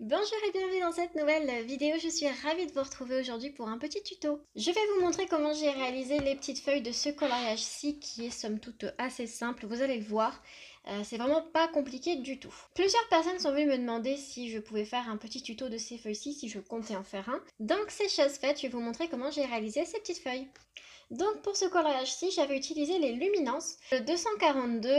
Bonjour et bienvenue dans cette nouvelle vidéo, je suis ravie de vous retrouver aujourd'hui pour un petit tuto. Je vais vous montrer comment j'ai réalisé les petites feuilles de ce coloriage-ci qui est somme toute assez simple, vous allez le voir. C'est vraiment pas compliqué du tout. Plusieurs personnes sont venues me demander si je pouvais faire un petit tuto de ces feuilles-ci, si je comptais en faire un. Donc c'est chose faite, je vais vous montrer comment j'ai réalisé ces petites feuilles. Donc pour ce coloriage-ci, j'avais utilisé les luminances, le 242,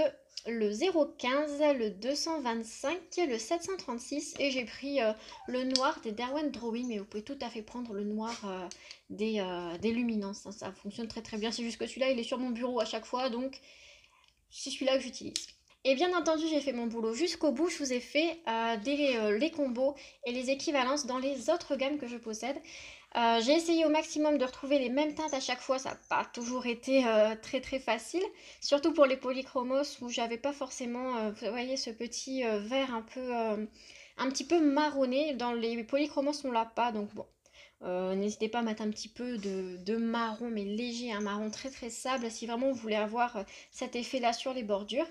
le 015, le 225, le 736 et j'ai pris le noir des Derwent Drawing, mais vous pouvez tout à fait prendre le noir des luminances, hein, ça fonctionne très très bien, c'est juste que celui-là il est sur mon bureau à chaque fois, donc c'est celui-là que j'utilise. Et bien entendu, j'ai fait mon boulot jusqu'au bout. Je vous ai fait les combos et les équivalences dans les autres gammes que je possède. J'ai essayé au maximum de retrouver les mêmes teintes à chaque fois. Ça n'a pas toujours été très très facile. Surtout pour les polychromos où j'avais pas forcément, vous voyez, ce petit vert un petit peu marronné. Dans les polychromos, on l'a pas. Donc bon, n'hésitez pas à mettre un petit peu de marron, mais léger, un marron très très sable, si vraiment vous voulez avoir cet effet-là sur les bordures.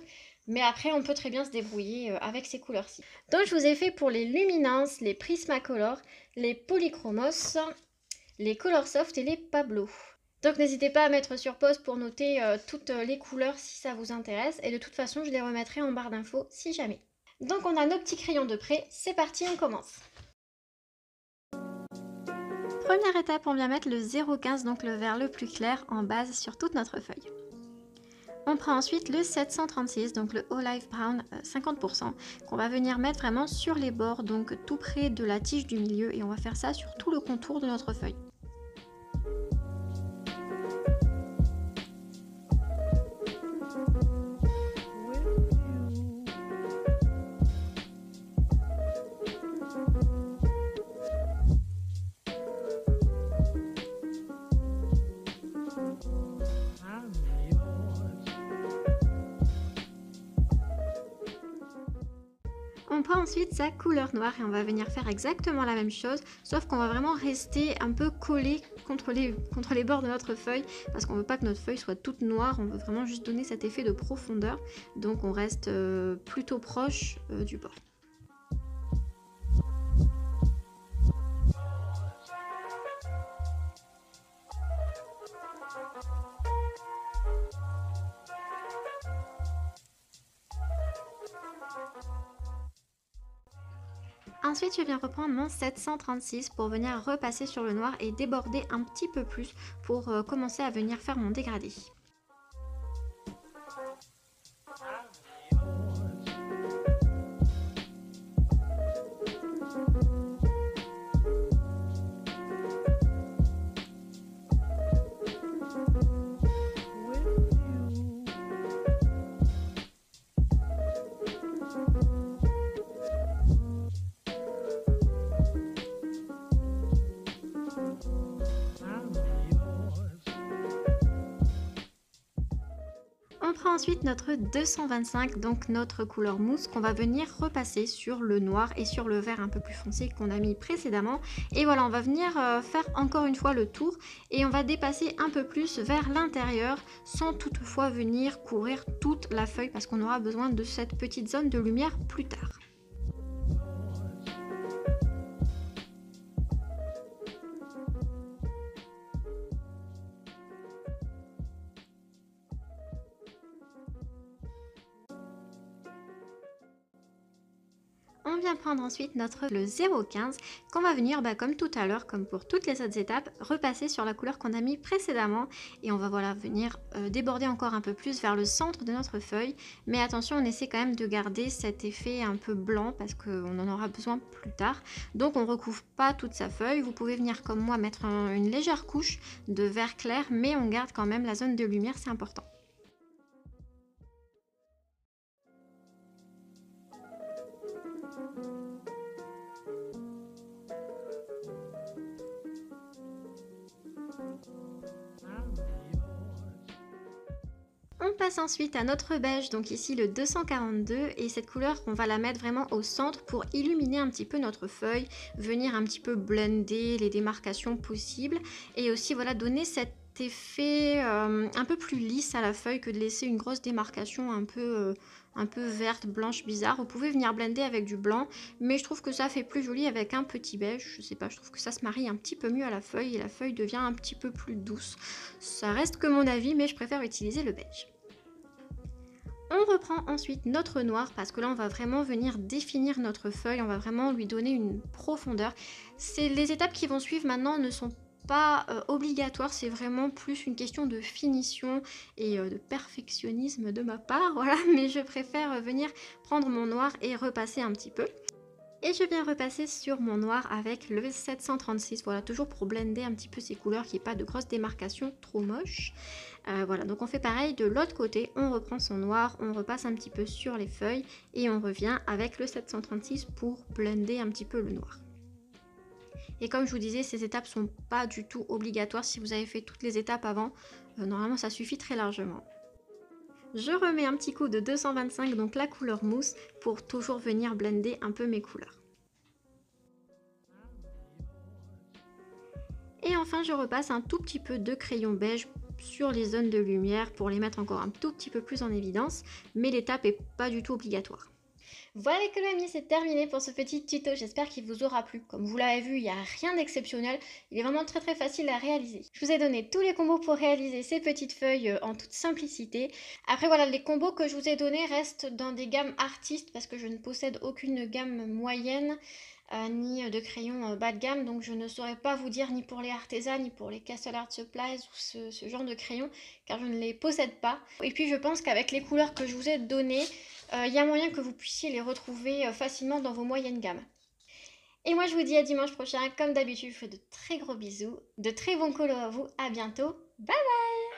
Mais après, on peut très bien se débrouiller avec ces couleurs-ci. Donc, je vous ai fait pour les luminances, les Prismacolor, les Polychromos, les Color Soft et les Pablo. Donc, n'hésitez pas à mettre sur pause pour noter toutes les couleurs si ça vous intéresse. Et de toute façon, je les remettrai en barre d'infos si jamais. Donc, on a nos petits crayons de près. C'est parti, on commence. Première étape, on vient mettre le 0,15, donc le vert le plus clair, en base sur toute notre feuille. On prend ensuite le 736, donc le Olive Brown 50%, qu'on va venir mettre vraiment sur les bords, donc tout près de la tige du milieu, et on va faire ça sur tout le contour de notre feuille. On prend ensuite sa couleur noire et on va venir faire exactement la même chose, sauf qu'on va vraiment rester un peu collé contre les bords de notre feuille, parce qu'on ne veut pas que notre feuille soit toute noire, on veut vraiment juste donner cet effet de profondeur, donc on reste plutôt proche du bord. Ensuite, je viens reprendre mon 736 pour venir repasser sur le noir et déborder un petit peu plus pour commencer à venir faire mon dégradé. On prend ensuite notre 225, donc notre couleur mousse, qu'on va venir repasser sur le noir et sur le vert un peu plus foncé qu'on a mis précédemment. Et voilà, on va venir faire encore une fois le tour et on va dépasser un peu plus vers l'intérieur sans toutefois venir couvrir toute la feuille parce qu'on aura besoin de cette petite zone de lumière plus tard. On vient prendre ensuite le 0,15 qu'on va venir, comme tout à l'heure, comme pour toutes les autres étapes, repasser sur la couleur qu'on a mis précédemment et on va venir déborder encore un peu plus vers le centre de notre feuille. Mais attention, on essaie quand même de garder cet effet un peu blanc parce qu'on en aura besoin plus tard. Donc on ne recouvre pas toute sa feuille. Vous pouvez venir comme moi mettre une légère couche de vert clair, mais on garde quand même la zone de lumière, c'est important. On passe ensuite à notre beige, donc ici le 242, et cette couleur on va la mettre vraiment au centre pour illuminer un petit peu notre feuille, venir un petit peu blender les démarcations possibles et aussi donner cette effet un peu plus lisse à la feuille que de laisser une grosse démarcation un peu verte, blanche, bizarre. Vous pouvez venir blender avec du blanc, mais je trouve que ça fait plus joli avec un petit beige. Je sais pas, je trouve que ça se marie un petit peu mieux à la feuille et la feuille devient un petit peu plus douce. Ça reste que mon avis, mais je préfère utiliser le beige. On reprend ensuite notre noir parce que là on va vraiment venir définir notre feuille, on va vraiment lui donner une profondeur. Les étapes qui vont suivre maintenant ne sont pas obligatoires, c'est vraiment plus une question de finition et de perfectionnisme de ma part, voilà, mais je préfère venir prendre mon noir et repasser un petit peu. Et je viens repasser sur mon noir avec le 736, voilà, toujours pour blender un petit peu ces couleurs, qu'il n'y ait pas de grosses démarcations trop moches. Voilà, donc on fait pareil de l'autre côté, on reprend son noir, on repasse un petit peu sur les feuilles et on revient avec le 736 pour blender un petit peu le noir. Et comme je vous disais, ces étapes sont pas du tout obligatoires. Si vous avez fait toutes les étapes avant, normalement ça suffit très largement. Je remets un petit coup de 225, donc la couleur mousse, pour toujours venir blender un peu mes couleurs. Et enfin, je repasse un tout petit peu de crayon beige sur les zones de lumière pour les mettre encore un tout petit peu plus en évidence, mais l'étape n'est pas du tout obligatoire. Voilà les colomis, c'est terminé pour ce petit tuto, j'espère qu'il vous aura plu. Comme vous l'avez vu, il n'y a rien d'exceptionnel, il est vraiment très facile à réaliser. Je vous ai donné tous les combos pour réaliser ces petites feuilles en toute simplicité. Après voilà, les combos que je vous ai donnés restent dans des gammes artistes parce que je ne possède aucune gamme moyenne. Ni de crayons bas de gamme, donc je ne saurais pas vous dire ni pour les Arteza ni pour les Castle Art Supplies ou ce genre de crayons car je ne les possède pas. Et puis je pense qu'avec les couleurs que je vous ai données, il y a moyen que vous puissiez les retrouver facilement dans vos moyennes gammes. Et moi je vous dis à dimanche prochain, comme d'habitude je vous fais de très gros bisous, de très bons colos à vous, à bientôt, bye bye.